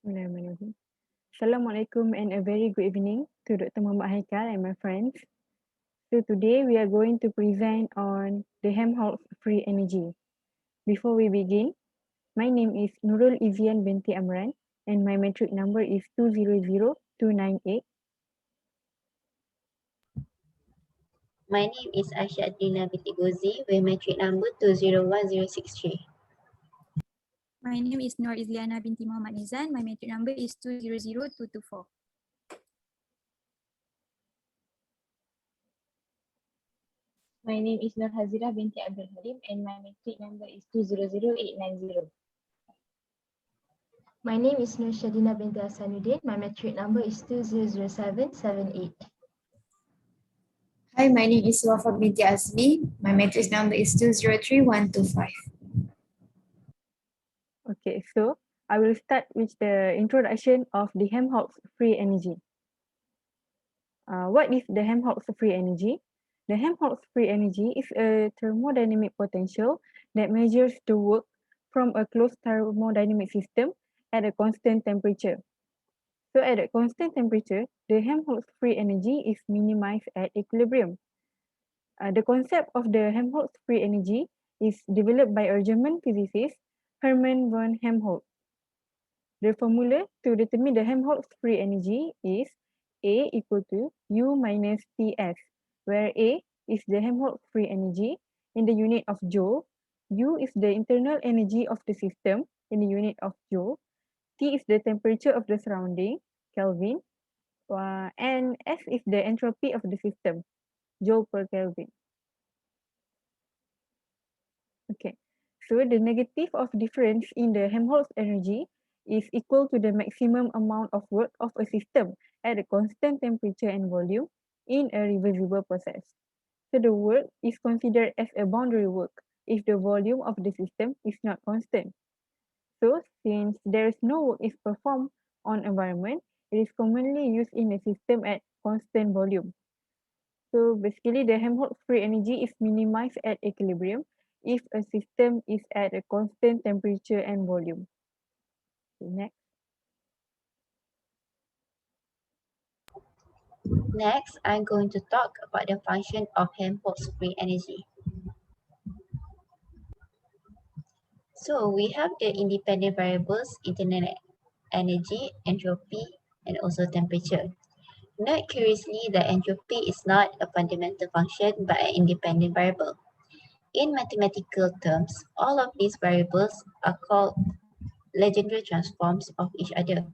Bismillahirrahmanirrahim. Assalamualaikum and a very good evening to Dr. Muhammad Haikal and my friends. So today we are going to present on the Helmholtz free energy. Before we begin, my name is Nurul Izziyan binti Amran and my metric number is 200298. My name is Aishah Adlina binti Ghozi with metric number 201063. My name is Nur Izliana binti Mohd Nizan. My metric number is 200224. My name is Nur Hazirah binti Abdul Halim and my metric number is 200890. My name is Nursyadina binti Hasanudin. My metric number is 200778. Hi, my name is Wafa binti Azmi. My matrix number is 203125. Okay, so I will start with the introduction of the Helmholtz free energy. What is the Helmholtz free energy? The Helmholtz free energy is a thermodynamic potential that measures the work from a closed thermodynamic system at a constant temperature. So at a constant temperature, the Helmholtz free energy is minimized at equilibrium. The concept of the Helmholtz free energy is developed by a German physicist, Hermann von Helmholtz. The formula to determine the Helmholtz free energy is A equal to U minus Ts, where A is the Helmholtz free energy in the unit of joule, U is the internal energy of the system in the unit of joule, T is the temperature of the surrounding, Kelvin, and S is the entropy of the system, joule per Kelvin. Okay, so the negative of difference in the Helmholtz energy is equal to the maximum amount of work of a system at a constant temperature and volume in a reversible process. So the work is considered as a boundary work if the volume of the system is not constant. So since there is no work is performed on environment, it is commonly used in a system at constant volume. So basically the Helmholtz free energy is minimized at equilibrium if a system is at a constant temperature and volume. Okay, next. Next, I'm going to talk about the function of Helmholtz free energy. So we have the independent variables, internal energy, entropy, and also temperature. Note curiously that entropy is not a fundamental function but an independent variable. In mathematical terms, all of these variables are called Legendre transforms of each other.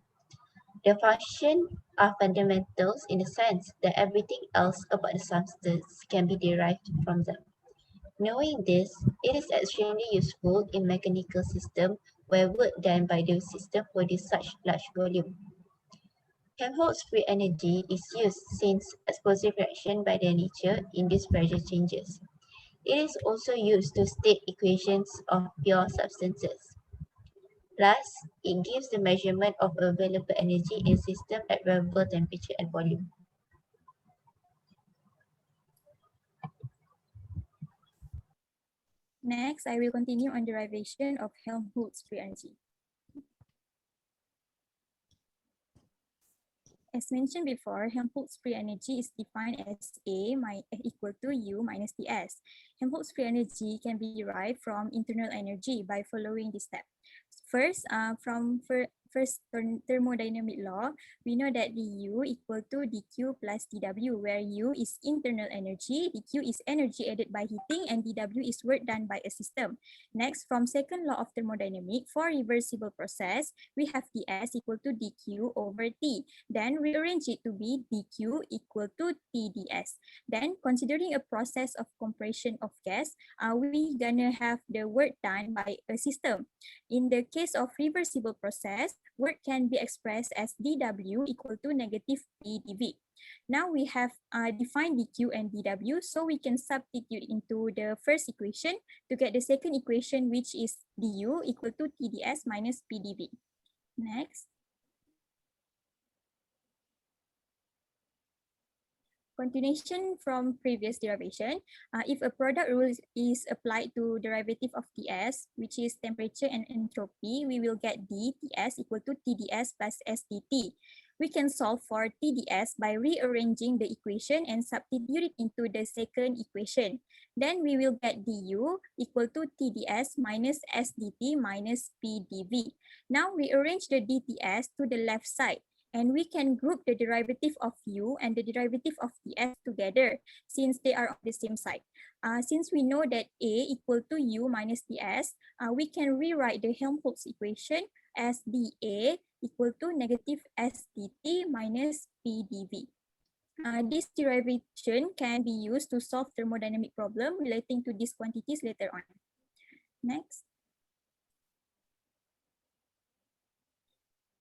The functions are fundamentals in the sense that everything else about the substance can be derived from them. Knowing this, it is extremely useful in mechanical systems where work done by the system produces such large volume. Helmholtz free energy is used since explosive reaction by their nature induce pressure changes. It is also used to state equations of pure substances. Plus, it gives the measurement of available energy in system at variable temperature and volume. Next, I will continue on derivation of Helmholtz free energy. As mentioned before, Helmholtz free energy is defined as A equal to U minus Ts. Helmholtz free energy can be derived from internal energy by following this step. First, from first thermodynamic law, we know that dU equal to dQ plus dW, where U is internal energy, dQ is energy added by heating, and dW is work done by a system. Next, from second law of thermodynamics, for reversible process, we have Ts equal to dQ over T. Then rearrange it to be dQ equal to TdS. Then, considering a process of compression of gas, we gonna have the work done by a system. In the case of reversible process, work can be expressed as dW equal to negative P dV. Now we have defined dQ and dW, so we can substitute into the first equation to get the second equation, which is du equal to TdS minus P dV. Next. Continuation from previous derivation, if a product rule is applied to derivative of Ts, which is temperature and entropy, we will get dTs equal to TdS plus SdT. We can solve for TdS by rearranging the equation and substitute it into the second equation. Then we will get du equal to TdS minus SdT minus PdV. Now rearrange the dTs to the left side, and we can group the derivative of u and the derivative of ts together since they are on the same side. Since we know that a equal to u minus ts, we can rewrite the Helmholtz equation as dA equal to negative SdT minus PdV. This derivation can be used to solve thermodynamic problem relating to these quantities later on. Next.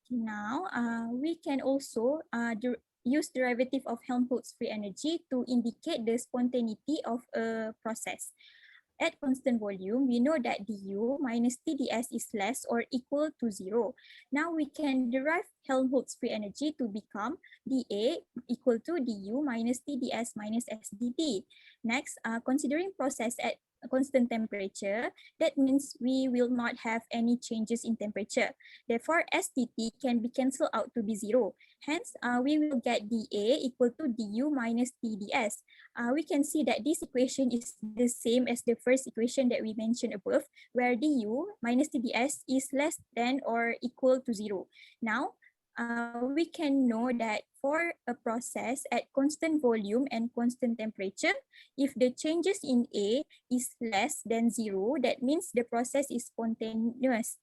Now, we can also use derivative of Helmholtz free energy to indicate the spontaneity of a process. At constant volume, we know that du minus TdS is less or equal to 0. Now we can derive Helmholtz free energy to become dA equal to du minus TdS minus SdT. Next, considering process at a constant temperature, that means we will not have any changes in temperature. Therefore, SdT can be cancelled out to be 0. Hence, we will get dA equal to du minus TdS. We can see that this equation is the same as the first equation that we mentioned above, where du minus TdS is less than or equal to 0. Now, we can know that for a process at constant volume and constant temperature, if the changes in A is less than 0, that means the process is spontaneous.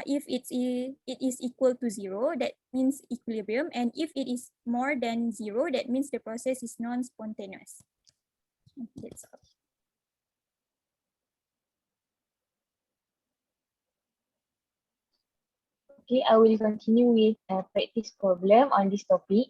If it is equal to 0, that means equilibrium. And if it is more than 0, that means the process is non-spontaneous. That's all. Okay, I will continue with a practice problem on this topic.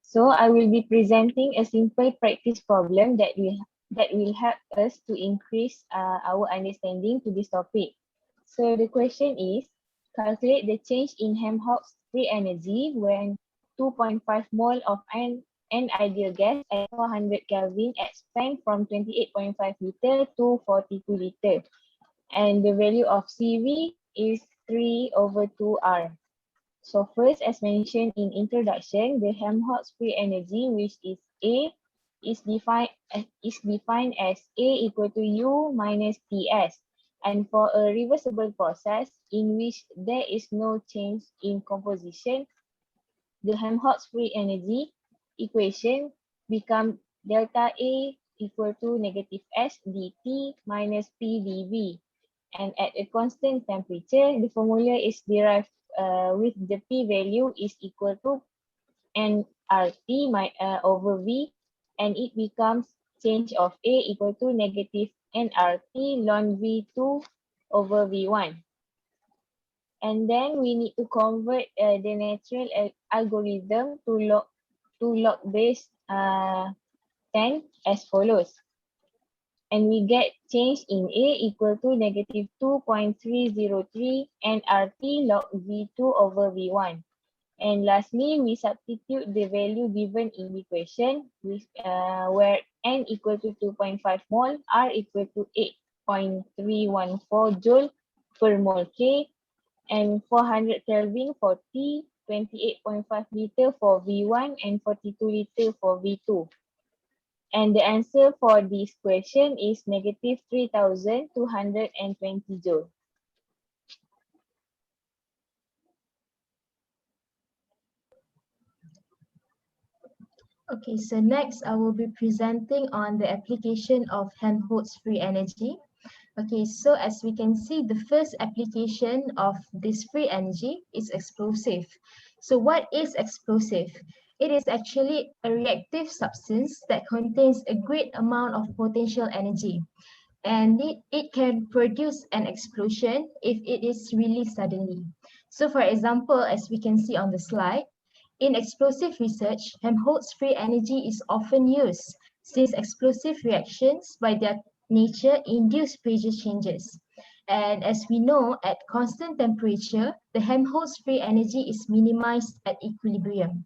So I will be presenting a simple practice problem that will help us to increase our understanding to this topic. So the question is, calculate the change in Helmholtz free energy when 2.5 mole of an ideal gas at 400 Kelvin expand from 28.5 liter to 42 liter. And the value of CV is 3/2R. So first, as mentioned in introduction, the Helmholtz free energy, which is A, is defined as A equal to U minus TS. And for a reversible process in which there is no change in composition, the Helmholtz free energy equation becomes delta A equal to negative S dt minus PdV. And at a constant temperature, the formula is derived with the P value is equal to nRT over V, and it becomes change of A equal to negative nRT ln V2 over V1. And then we need to convert the natural algorithm to log base 10 as follows. And we get change in A equal to negative 2.303 nRT log V2 over V1. And lastly, we substitute the value given in the equation with, where N equal to 2.5 mole, R equal to 8.314 joule per mole K, and 400 Kelvin for T, 28.5 liter for V1, and 42 liter for V2. And the answer for this question is negative 3,220 joule. Okay, so next I will be presenting on the application of Helmholtz free energy. Okay, so as we can see, the first application of this free energy is explosive. So what is explosive? It is actually a reactive substance that contains a great amount of potential energy, and it can produce an explosion if it is released suddenly. So for example, as we can see on the slide, in explosive research, Helmholtz free energy is often used since explosive reactions by their nature induce pressure changes. And as we know, at constant temperature, the Helmholtz free energy is minimized at equilibrium.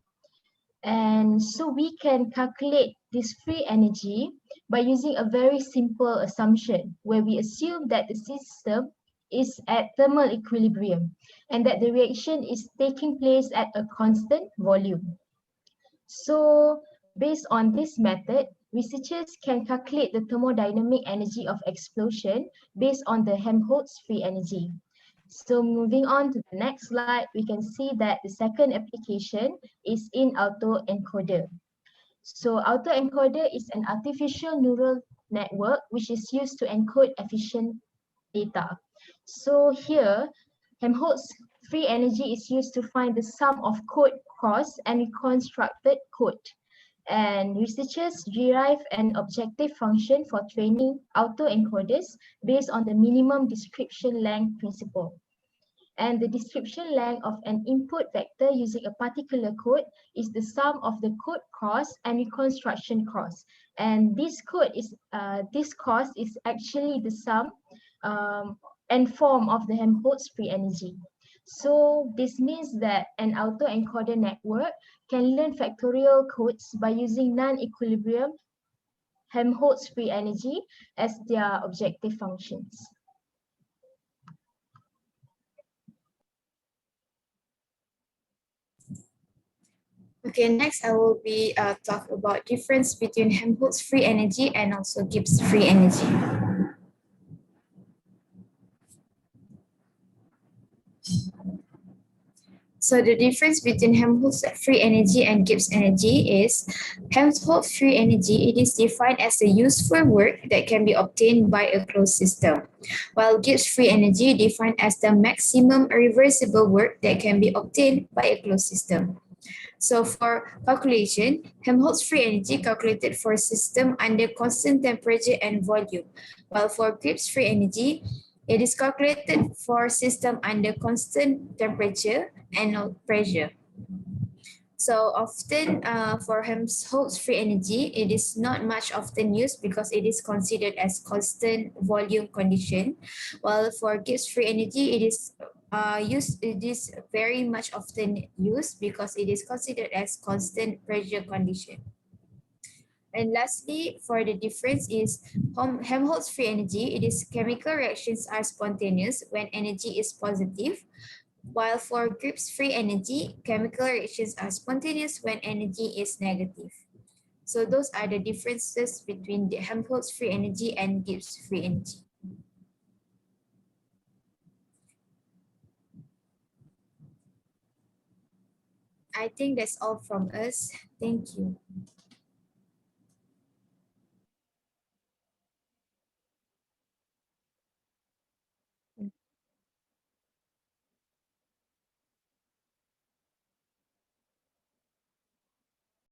And so we can calculate this free energy by using a very simple assumption where we assume that the system is at thermal equilibrium and that the reaction is taking place at a constant volume. So based on this method, researchers can calculate the thermodynamic energy of explosion based on the Helmholtz free energy. So moving on to the next slide, we can see that the second application is in autoencoder. So autoencoder is an artificial neural network which is used to encode efficient data. So here, Helmholtz free energy is used to find the sum of code cross and reconstructed code. And researchers derive an objective function for training autoencoders based on the minimum description length principle. And the description length of an input vector using a particular code is the sum of the code cross and reconstruction cross. And this cross is actually the sum and form of the Helmholtz free energy. So this means that an autoencoder network can learn factorial codes by using non-equilibrium Helmholtz free energy as their objective functions. Okay, next I will be talk about difference between Helmholtz free energy and also Gibbs free energy. So the difference between Helmholtz free energy and Gibbs energy is Helmholtz free energy, it is defined as the useful work that can be obtained by a closed system, while Gibbs free energy defined as the maximum reversible work that can be obtained by a closed system. So for calculation, Helmholtz free energy calculated for system under constant temperature and volume, while for Gibbs free energy, it is calculated for system under constant temperature and pressure. So often for Helmholtz free energy, it is not much often used because it is considered as constant volume condition, while for Gibbs free energy, it is very much often used because it is considered as constant pressure condition. And lastly, for the difference is Helmholtz free energy, it is chemical reactions are spontaneous when energy is positive, while for Gibbs free energy, chemical reactions are spontaneous when energy is negative. So those are the differences between the Helmholtz free energy and Gibbs free energy. I think that's all from us. Thank you.